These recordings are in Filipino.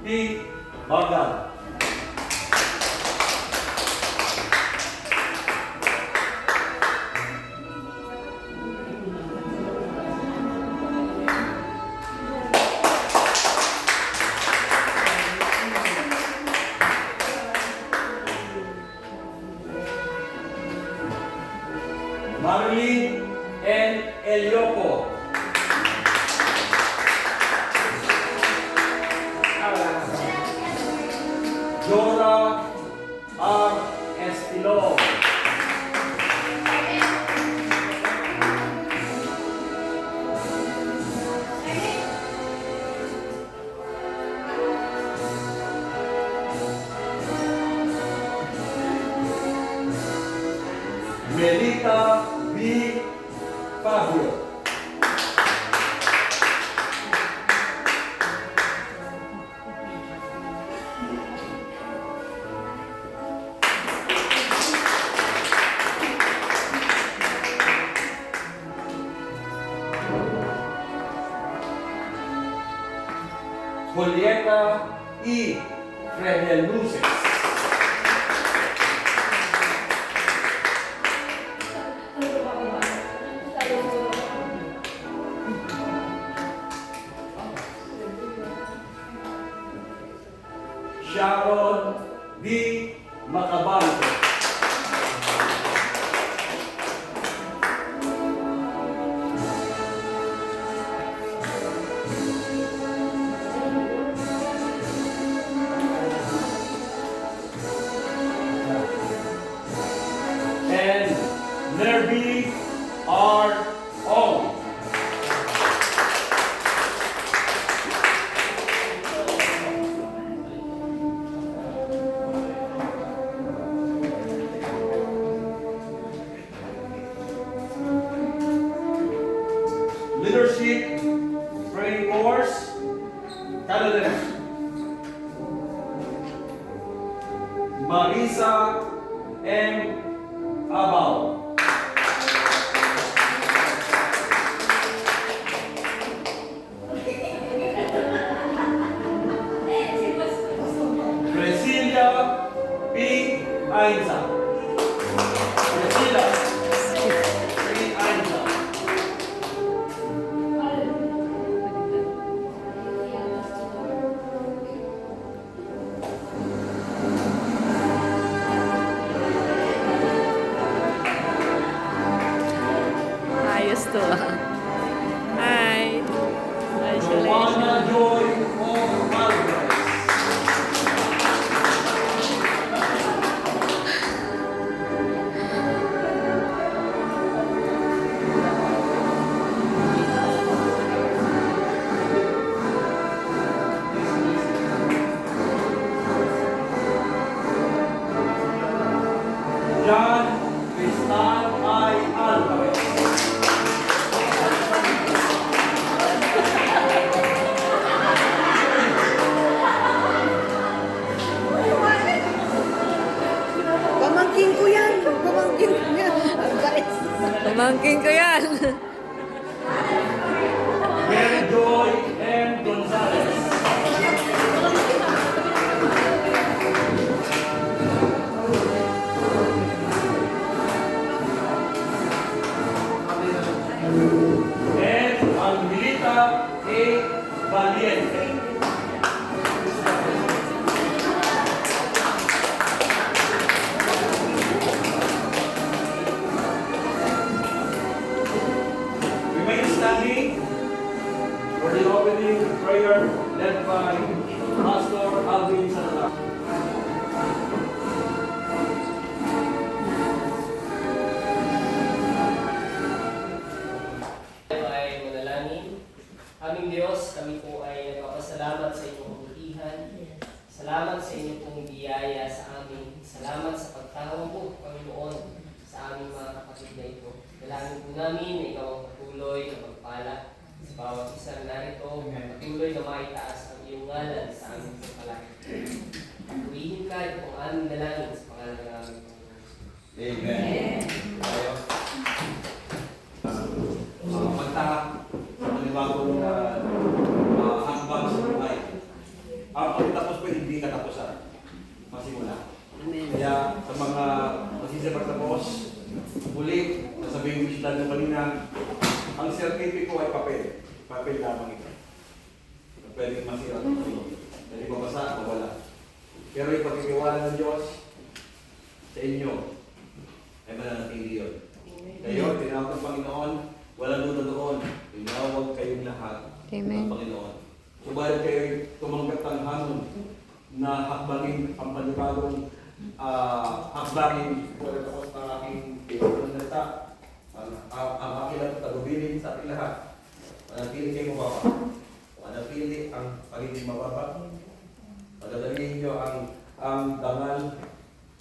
P. Bagdad. Marilyn N. Elioco. Jora R. Estilo. Melita B. Fabio. Julieta E. Freneluces. Sharon B. Macabanco. And Nerby R. Ong. Leadership Training Course, Canadians. Marisa M. Abao. Priscilla P. Ainza. Priscilla P. Ainza. Ayos to ah. Hi. Joanna Congratulations. Joy O. Alvarez. John Cristal I. Alvarez. Pamangkin ko yan. Pamangkin ko yan. Ang bait. Pamangkin ko yan. Mary Joy M. Gonzalez. And Angelita A. Valiente. Remain standing for the opening prayer led by Pastor Alvin Salazar. Tayo ay manalangin. Aming Diyos, kami po ay nagpapasalamat sa inyong kabutihan. Salamat sa inyong pong biyaya sa amin. Salamat sa pagtawag po, Panginoon, sa aming mga kapatid na ito. Dalangin po namin na ikaw ang patuloy na magpala sa bawat isang narito, patuloy na maitaas ang iyong ngalan sa aming pagpalaki. Purihin ka, ito ang aming dalangin sa pangalan ng aming Panginoon. Amen. Tayo. Magtaka sa panibagong hambang sa buhay. Ang sabi yung wish lang na kanina, ang certificate ko ay papel. Papel lamang ito. Pwede masira ng tulo. Pwede mabasa, mawala. Pero yung pagkikiwala ng Diyos sa inyo, ay mananatili yun. Kayo, tinawag ng Panginoon, walang duda doon. Tinawag kayong lahat Amen. ng Panginoon. Subalit kayo tumanggap ng hamon na hakbangin ang panibagong hakbangin wala tapos ng aking pinagsalita. Ang aking lang tagubilin sa ating lahat. Manatili kayo mababa. Manatili ang pagiging mababa. Pagdadalhin nyo ang dangal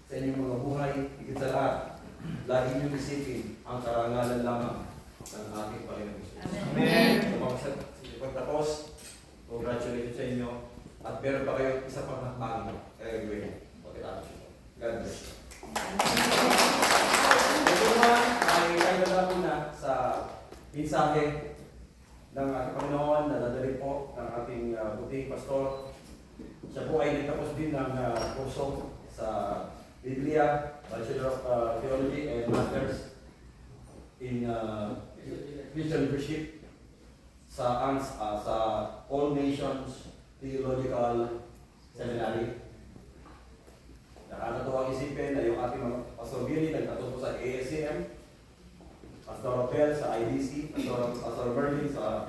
sa inyong mga buhay. Higit sa lahat, lagi nyo isipin ang karangalan lamang ng ating Panginoon. Amen. Sa pagtapos, congratulations sa inyo. At meron pa kayo isa pang hakbangin. Kaya gawin. God bless you. Ito naman ay kailangan ko na sa mensahe ng ating Panginoon na dadali po ng ating buting pastor. Siya po ay nagtapos din ng kurso sa Biblia, Bachelor of Theology and Masters in Christian Leadership sa All Nations Theological Seminary. Nakakatuwang isipin na yung ating mga Pastor Billy nagtatuto sa ASCM, Pastor Rapel sa IDC, Pastor Merlin sa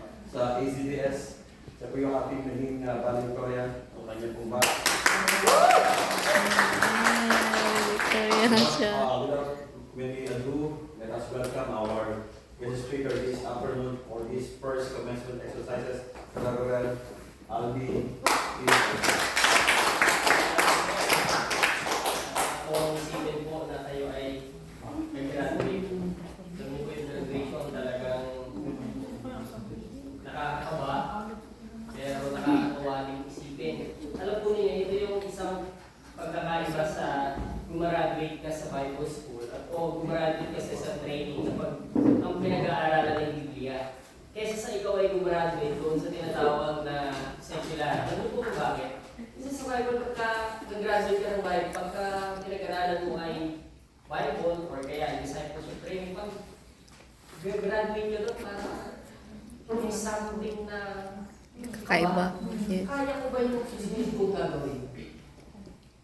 ACDS. Siya po yung ating naging valedictorian o kanyang pumba. Without many ado, let us welcome our guest speaker this afternoon for this first commencement exercises, Reverend Alvin. Kung isipin po na tayo ay nag-graduate, lumipit graduation, talagang nakakakaba, pero nakakatawa din isipin. Alam po niyo, ito yung isang pagkakaiba sa gumraduate ka sa Bible School at o gumraduate kasi sa training na ang pinag-aaralan ng Biblia. Kesa sa ikaw ay gumraduate doon sa tinatawag na secular. Ano po kung bakit? Kasi sa Bible, pagka nag-graduate ka ng Bible, pagka pinag-aralan mo ay Bible or kaya discipleship training, pag graduate ka doon, para something na Kaiba. Yes. kaya ko ba yung susunod kong gagawin?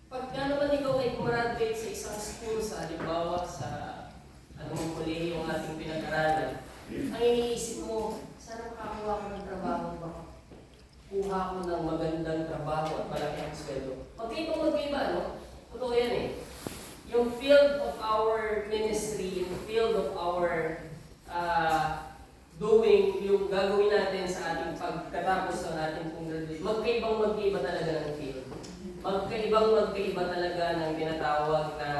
Pagka naman ikaw ay gumraduate sa isang school, sa halimbawa sa anong kolehiyo ang ating pinag-aralan, ang iniisip mo, sana makakuha ko ng trabaho ba? Kuha ko ng magandang trabaho at malaki ang sweldo. Magkaiba, no? Totoo yan eh. Yung field of our ministry, yung field of our doing, yung gagawin natin sa ating pagkatapos ng ating graduate, magkaiba talaga ng field. Magkaiba talaga ng tinatawag na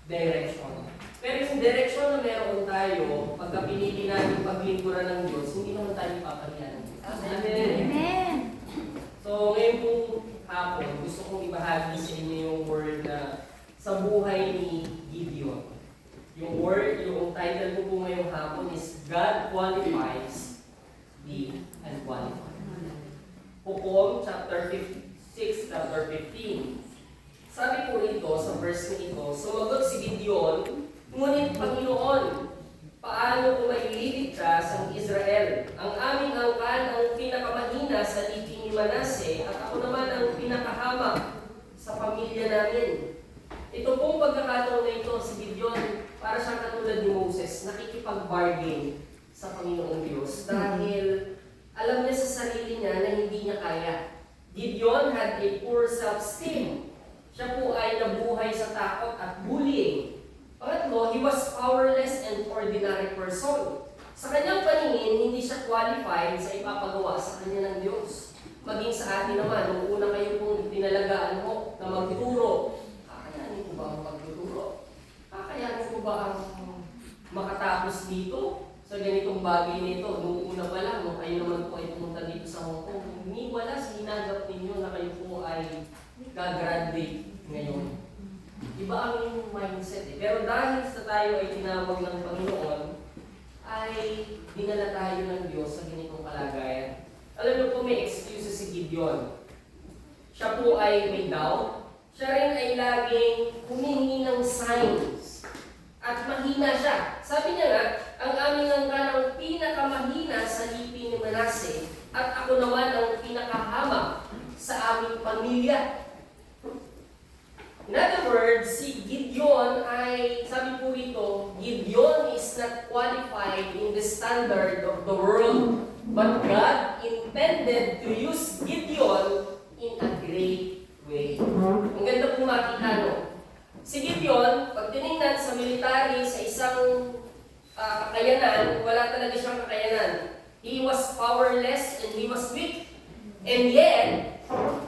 direction. Pero yung direction na meron tayo, pagka pinili natin paglingkuran ng Diyos, hindi naman tayo papalian. Amen. So, ngayon pong hapon, gusto kong ibahagi sa inyo yung word na sa buhay ni Gideon. Yung word, yung title ko po ngayong hapon is God Qualifies the Unqualified. Hukom, chapter 6, chapter 15. Sabi po rito, sa verse na ito, sumagot si Gideon, ngunit Panginoon, paano kung maililigtas ang Israel? Ang aming angkan ang pinakamahina sa lipi ni Manase at ako naman ang pinakahamak sa pamilya namin. Ito pong pagkakataon na ito si Gideon, para siyang katulad ni Moses, nakikipag-bargain sa Panginoong Diyos dahil alam niya sa sarili niya na hindi niya kaya. Gideon had a poor self-esteem. Siya po ay nabuhay sa takot at bullying. Pangatlo, he was powerless and ordinary person. Sa kanyang paningin, hindi siya qualified sa ipapagawa sa kanya ng Diyos. Maging sa atin naman, nung una kayo pong pinalagaan mo na magtuturo, kakayanin ko ba ang pagtuturo? Kakayanin ko ba ang makatapos dito sa ganitong bagay nito? Nung una pa lang, nung kayo naman po ay pumunta dito sa Hong Kong, hindi wala sa hinagap ninyo na kayo po ay gagraduate ngayon. Iba ang yung mindset eh. Pero dahil sa tayo ay tinawag ng Panginoon, ay dinala tayo ng Diyos sa ganitong kalagayan. Alam niyo po, may excuses si Gideon. Siya po ay may doubt. Siya rin ay laging humingi ng signs. At mahina siya. Sabi niya nga, at ako naman ang pinakahamak sa aming pamilya. In other words, si Gideon ay, sabi po rito, Gideon is not qualified in the standard of the world, but God intended to use Gideon in a great way. Ang ganda po makita, no? Si Gideon, pag tinignan sa military, sa isang kakayanan, wala talaga siyang kakayanan. He was powerless and he was weak. And yet,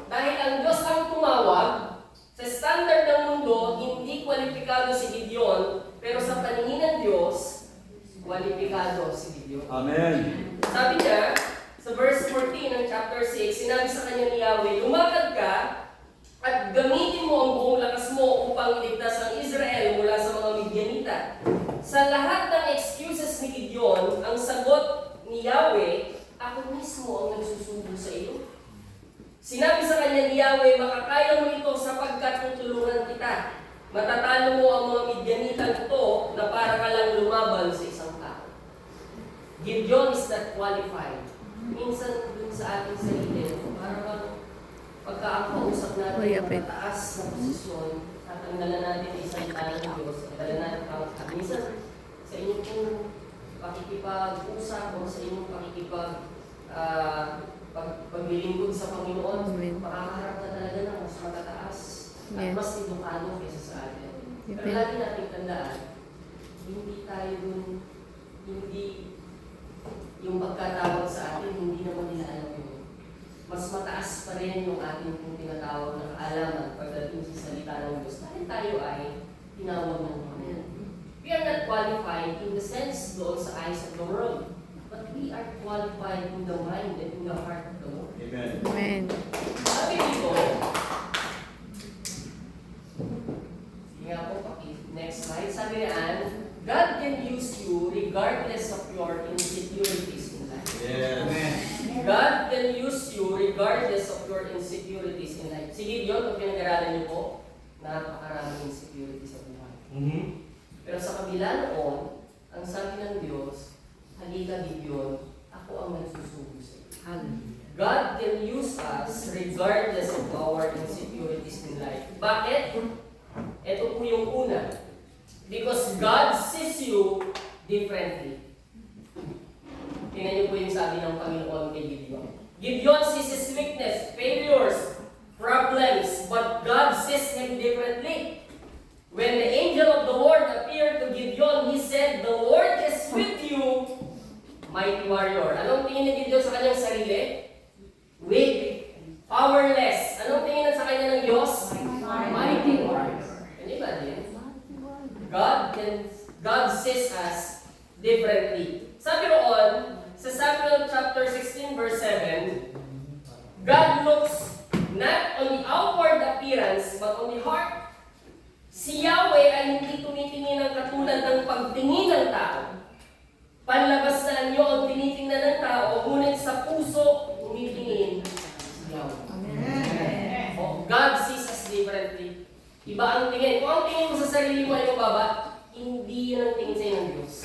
dahil ang Diyos ang tumawag, sa standard ng mundo, hindi kwalipikado si Gideon, pero sa paningin ng Diyos, kwalipikado si Gideon. Amen. Sabi niya, sa verse 14 ng chapter 6, sinabi sa kanya ni Yahweh, lumakad ka at gamitin mo ang buong lakas mo upang iligtas ang Israel mula sa mga Midianita. Sa lahat ng excuses ni Gideon, ang sagot ni Yahweh, ako mismo ang nagsusubo sa iyo. Sinabi sa kanya ni Yahweh, makakaya mo ito sapagkat tutulungan kita. Matatalo mo ang mga Midianita ito na para ka lang lumaban sa isang tao. Gideon is not qualified. Minsan dun sa ating sarili, parang pagka ang kausap natin ng mataas na posisyon, tatanggalan natin ang isang talang ng Diyos, tatanggalan natin ang minsan sa inyong pong pakikipag-usap o sa inyong paglilingkod sa Panginoon, makakaharap na talaga ng mas matataas at mas edukado kaysa sa atin. Pero lagi natin tandaan, hindi tayo dun, hindi yung pagkatawag sa atin, hindi naman nila alam yun. Mas mataas pa rin yung ating kung tinatawag ng kaalaman pagdating sa salita ng Diyos. Dahil tayo ay tinawag ng Panginoon. We are not qualified in the sense doon sa eyes of the world, but we are qualified in the mind and in the heart of the Lord. Amen. Amen. Sabi dito, sige nga po, next slide. Sabi niyan, God can use you regardless of your insecurities in life. Yes. God can use you regardless of your insecurities in life. Sige yun, kung pinag-aralan niyo po, napakaraming insecurities sa buhay. Pero sa kabila noon, ang sabi ng Diyos, halika Gideon, ako ang nagsusubo sa iyo. God can use us regardless of our insecurities in life. Bakit? Ito po yung una. Because God sees you differently. Tingnan niyo po yung sabi ng Panginoon kay Gideon. Gideon sees his weakness, failures, problems, but God sees him differently. When the angel of the Lord appeared to Gideon, he said, "The Lord is with you, mighty warrior." Anong tingin ni Gideon sa kanyang sarili? Weak, powerless. Anong tingin sa kanya ng Diyos? Mighty warrior. Can you imagine? God sees us differently. Sabi roon, sa Samuel chapter 16 verse 7, God looks not on the outward appearance, but on the heart. Si Yahweh ay hindi tumitingin ng katulad ng pagtingin ng tao. Panlabas na anyo ang tinitingnan ng tao, ngunit sa puso, tumitingin si Yahweh. Amen. Oh, God sees us differently. Iba ang tingin. Kung ang tingin mo sa sarili mo ay mababa, hindi yun ang tingin sa ng Diyos.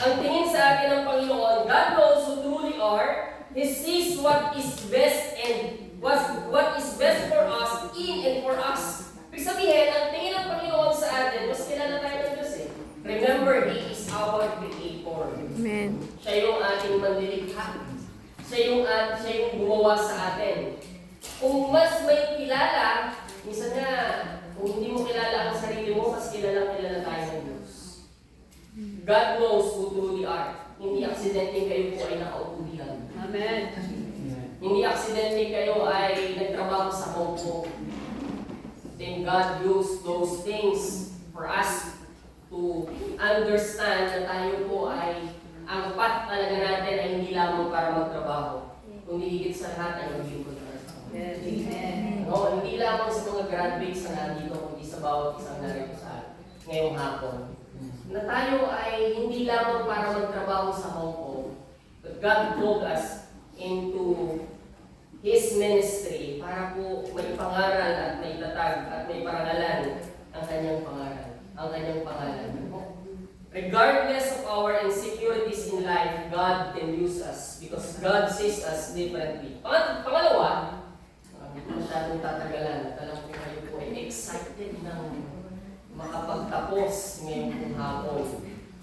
Ang tingin sa atin ng Panginoon, God knows who truly are. He sees what is best and what is best for us, in and for us. Ibig sabihin, ang tingin ng Panginoon sa atin, mas kilala tayo ng Diyos eh. Remember, He is our Creator. Amen. Siya yung ating manlilikha. Siya yung gumawa sa atin. Kung mas may kilala, minsan nga, kung hindi mo kilala ang sarili mo, mas kilala tayo ng Diyos. God knows who truly are. Hindi aksidenteng kayo po ay nakaupo diyan. Amen. Hindi aksidenteng kayo ay nagtrabaho sa Hong Kong. Then God used those things for us to understand na tayo po ay ang path talaga natin ay hindi lamang para magtrabaho, kundi higit sa lahat ay maglingkod na sa Amen. no, hindi lamang sa mga graduates na nandito, kundi sa bawat isang narito sa ngayong hapon. Na tayo ay hindi lamang para magtrabaho sa Hong Kong, but God called us into His ministry para po may pangaral at may tatag at may parangalan ang kanyang pangaral, ang kanyang pangalan. Regardless of our insecurities in in life, God can use us because God sees us differently. Pangalawa, masyadong tatagalan at alam ko kayo po ay excited ng makapagtapos ngayong pong hapon.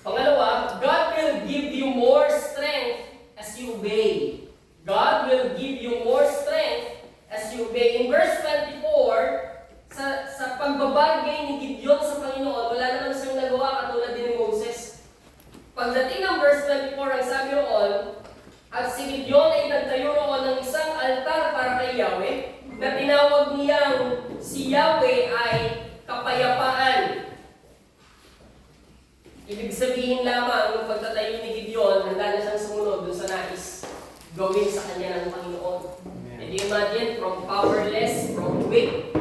Pangalawa, God will give you more strength as you obey. God will give you more strength as you obey. In verse 24, sa pagbabagay ni Gideon sa Panginoon, wala naman siyang nagawa katulad din ni Moses. Pagdating ng verse 24, ang sabi roon, at si Gideon ay nagtayo roon ng isang altar para kay Yahweh, na tinawag niyang si Yahweh ay kapayapaan. Ibig sabihin lamang, nung pagtatayo ni Gideon, handa na siyang sumunod dun sa nais gawin sa kanya ng Panginoon. And you imagine, from powerless, from weak,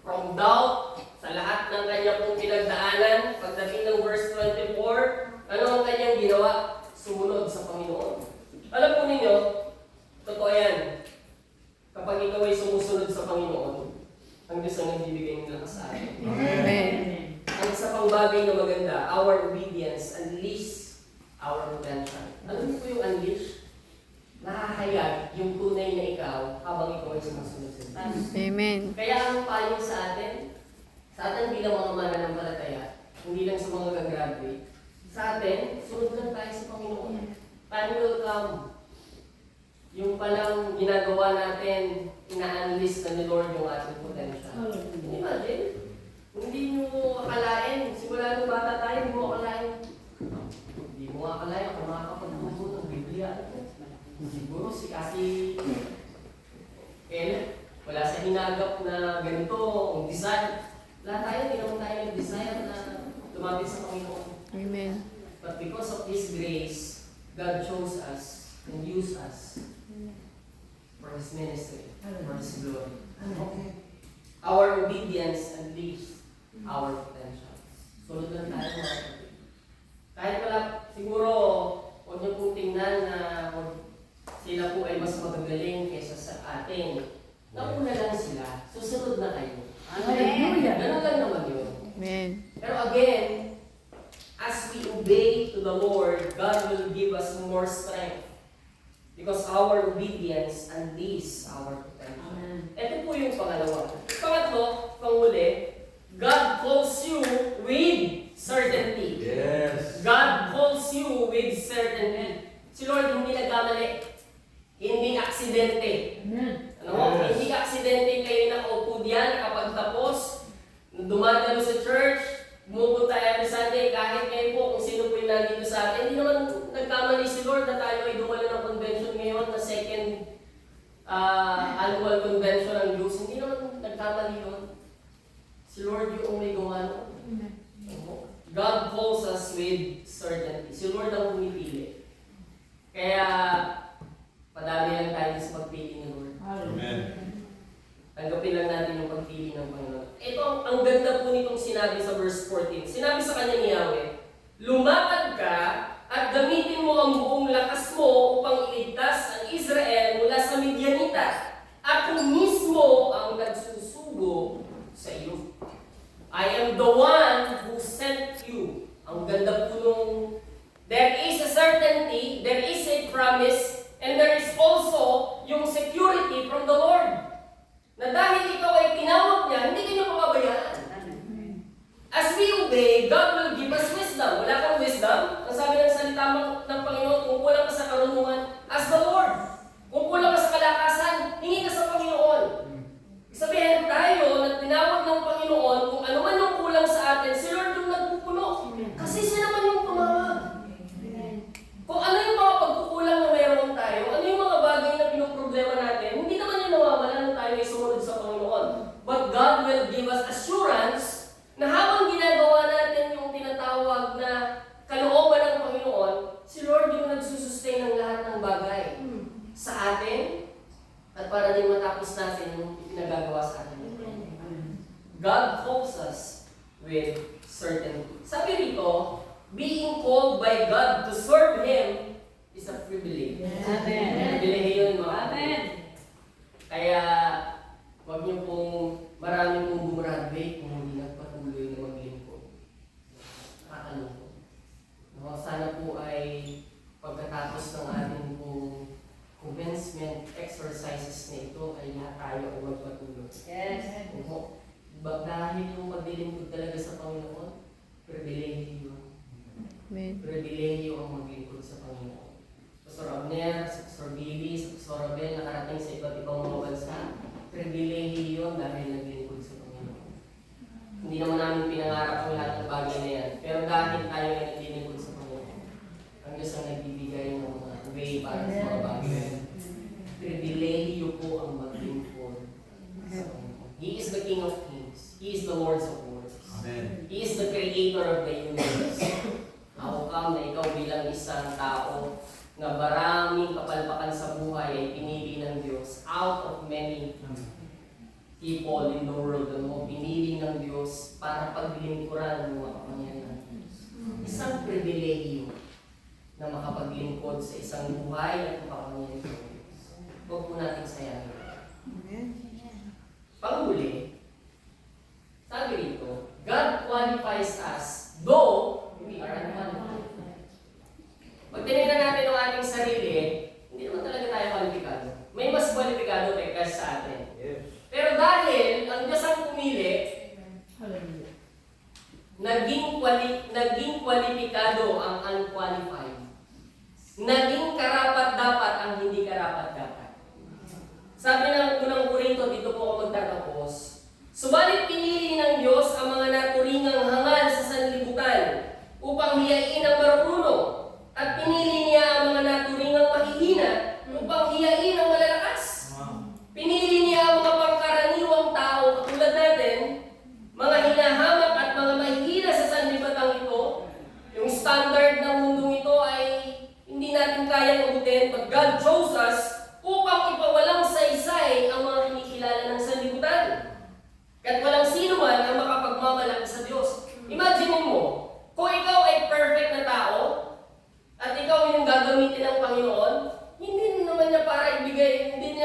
from doubt, sa lahat ng kanya pong pinagdaanan, pagdating ng verse 24, ano ang kanyang ginawa? Sumunod sa Panginoon. Alam po ninyo, totoo yan. Kapag ikaw ay sumusunod sa Panginoon, ang Diyos ang nagbibigay ng lakas sa atin. Amen. Ang isa pang bagay na maganda, our obedience unleash our potential. Alam niyo po yung unleash? Nakahayag yung tunay na ikaw habang ikaw ay sumusunod sa Diyos. Amen. Kaya ang payo sa atin bilang mga mananampalataya, hindi lang sa mga gagraduate, sa atin, sunod lang tayo sa Panginoon. Time will come. Yung palang ginagawa natin, ina-unleash na ni Lord yung ating potential. Imagine, hindi nyo akalain, simula nung bata tayo, hindi mo akalain. Hindi mo akalain kung makakapagbubo ng Biblia. Siguro si Kasi wala sa hinagap na ganito, ang design. Wala tayo, hindi naman tayo nag-design na lumapit sa Panginoon. Amen. But because of His grace, God chose us and used us for His ministry, for His glory. Our obedience unleashed our potential. Sunod lang tayo mga kapatid. Kahit wala, siguro, huwag niyo pong tingnan na sila po ay mas magagaling kaysa sa atin. Nauna lang sila, susunod na kayo. Hallelujah! Ganun lang naman yun. Amen. Pero again, as we obey to the Lord, God will give us more strength. Because our obedience unleashes our potential. Ito po yung pangalawa. Pangatlo, panghuli, God calls you with certainty. Yes. God calls you with certainty. Si Lord hindi nagkamali. Hindi aksidente. Ano? Yes. Hindi aksidente kayo nakaupo diyan kapag tapos, dumadalo sa church, bumupunta every Sunday, kahit ngayon po kung sino po yung nandito sa atin. Hindi naman nagkamali si Lord na tayo ay dumalo ng convention ngayon na second annual convention ng Diyos. Hindi naman nagkamali yun. Si Lord yung may gawa nun. God calls us with certainty. Si Lord ang pumipili. Kaya, padami lang tayo sa pagpili ni Lord. Amen. Tanggapin lang natin yung pagpili ng Panginoon. Ito, ang ganda po nitong sinabi sa verse 14. Sinabi sa kanya ni Yahweh, lumakad ka at gamitin mo ang buong lakas mo upang iligtas ang Israel mula sa Midianita. Ako mismo ang nagsusugo sa iyo. I am the one who sent you. Ang ganda po nung there is a certainty, there is a promise, and there is also yung security from the Lord. Na dahil ikaw ay tinawag niya, hindi ka niya papabayaan. As we obey, God will give us wisdom. Wala kang wisdom? Ang sabi ng salita ng Panginoon, kung kulang ka sa karunungan, ask the Lord. Kung kulang ka sa kalakasan, hingi ka sa Panginoon. Sabihin tayo na tinawag ng Panginoon, kung ano man yung kulang sa atin, si Lord yung nagpupuno. Kasi siya naman yung tumawag. Kung ano yung mga pagkukulang na mayroon tayo, ano yung mga bagay na pinoproblema natin, hindi naman yung nawawala nung tayo ay sumunod sa Panginoon. But God will give us assurance na habang ginagawa natin yung tinatawag na kalooban ng Panginoon, si Lord yung nagsusustain ng lahat ng bagay sa atin at para din matapos natin yung pinagagawa sa atin. God calls us with certainty. Sabi rito, being called by God to serve Him is a privilege. Amen. Privilege yun, mga kapatid. Kaya, huwag niyo pong marami pong gumraduate kung hindi nagpatuloy na maglingkod. Nakakalungkot. No, sana po ay pagkatapos ng ating pong commencement exercises na ito ay lahat tayo ay magpatuloy. Yes. Dahil yung maglilingkod talaga sa Panginoon, pribilehiyo yun. Amen. Pribilehiyo ang maglingkod sa Panginoon. Pastor Abner, Pastor Billy, Pastor Abel, nakarating sa iba't ibang mga bansa, pribilehiyo yun dahil naglingkod sa Panginoon. Hindi naman namin pinangarap ang lahat ng bagay na yan. Pero dahil tayo ay naglilingkod sa Panginoon, ang Diyos ang nagbibigay ng mga way para sa mga bagay. Pribilehiyo po ang maglingkod sa Panginoon. He is the King of Kings. He is the Lord of Lords. Amen. He is the Creator of the universe. How come na ikaw bilang isang tao na maraming kapalpakan sa buhay ay pinili ng Diyos out of many people in the world mo, pinili ng Diyos para paglingkuran ng mga kapangyarihan ng Diyos. Isang pribilehiyo na makapaglingkod sa isang buhay at kapangyarihan ng Diyos. Huwag po natin sayangin. Amen. Panghuli, sabi rito, God qualifies us, though we are unqualified. Pag tinignan natin ang ating sarili, hindi naman talaga tayo kwalipikado. May mas kwalipikado kaysa sa atin. Yes. Pero dahil ang Diyos ang pumili, naging kwalipikado ang unqualified. Naging karapat-dapat ang hindi karapat-dapat. Sabi ng unang Korinto, dito po ako magtatapos, subalit pinili ng Diyos ang mga naturingang hangal sa sanlibutan upang hiyain ang marunong, at pinili niya ang mga naturingang mahihina upang hiyain ang malalakas. Pinili niya ang mga pangkaraniwang tao katulad natin, mga hinahamak at mga mahihina sa sanlibutan ito. Yung standard ng mundong ito ay hindi natin kayang abutin, but God chose us upang ipawalang saysay ang mga kinikilala ng sanlibutan. At walang sino man ang makapagmamalaki sa Diyos. Imagine mo, kung ikaw ay perfect na tao, at ikaw yung gagamitin ng Panginoon, hindi naman niya para ibigay, hindi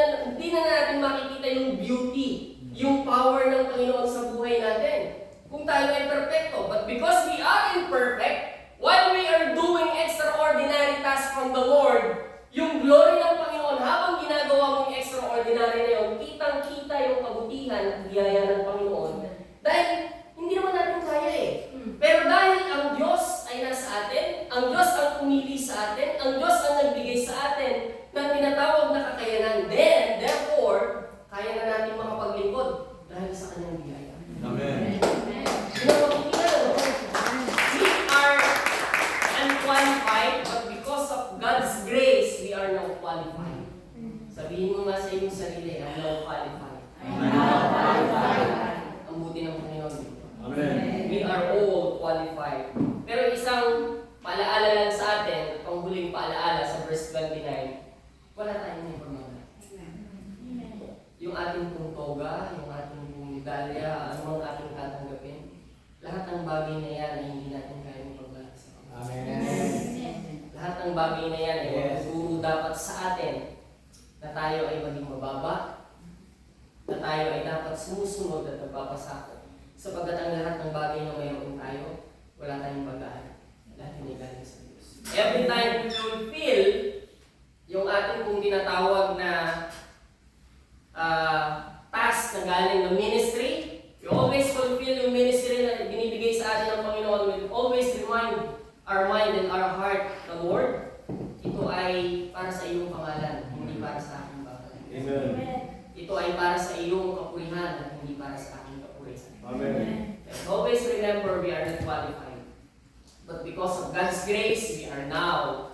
na natin makikita yung beauty, yung power ng Panginoon sa buhay natin. Kung tayo ay perfecto. But because we are imperfect, while we are doing extraordinary tasks from the Lord, yung glory ng Panginoon, habang ginagawa mong extraordinary na yun, kitang-kita yung kabutihan at biyaya ng Panginoon. Dahil hindi naman natin kaya eh. Pero dahil ang Diyos ay nasa atin, ang Diyos ang pumili sa atin, ang Diyos ang nagbigay sa atin ng tinatawag na kakayanan, therefore, kaya na natin makapaglingkod dahil sa kanyang biyaya. Amen. We are unqualified, but because of God's grace, we are now qualified. Sabihin mo nga sa iyong sarili, I'm now qualified. Ang buti ng Panginoon. Amen. We are all qualified. Pero isang paalaala lang sa atin, panghuling paalaala sa verse 29, wala tayong information. Yung ating pong toga, yung ating pong medalya, ano ang ating tatanggapin, lahat ng bagay na yan ay hindi natin kayang pagbalak sa Panginoon. Amen. Lahat ng bagay na yan ay magtuturo dapat sa atin na tayo ay maging mababa, na tayo ay dapat sumusunod at nagpapasakot. Sapagkat ang lahat ng bagay na mayroon tayo, wala tayong pag-aan. Lahat ay galing sa Diyos. Every time we fulfill yung ating kung tinatawag na task na galing ng ministry, we always fulfill yung ministry na binibigay sa atin ng Panginoon. We always remind our mind and our heart the Lord. Ito ay para sa iyong pangalan, hindi para sa aking bagay. Amen. Ito ay para sa iyong kapurihan at hindi para sa aking kapurihan. Amen. And always remember we are not qualified. But because of God's grace, we are now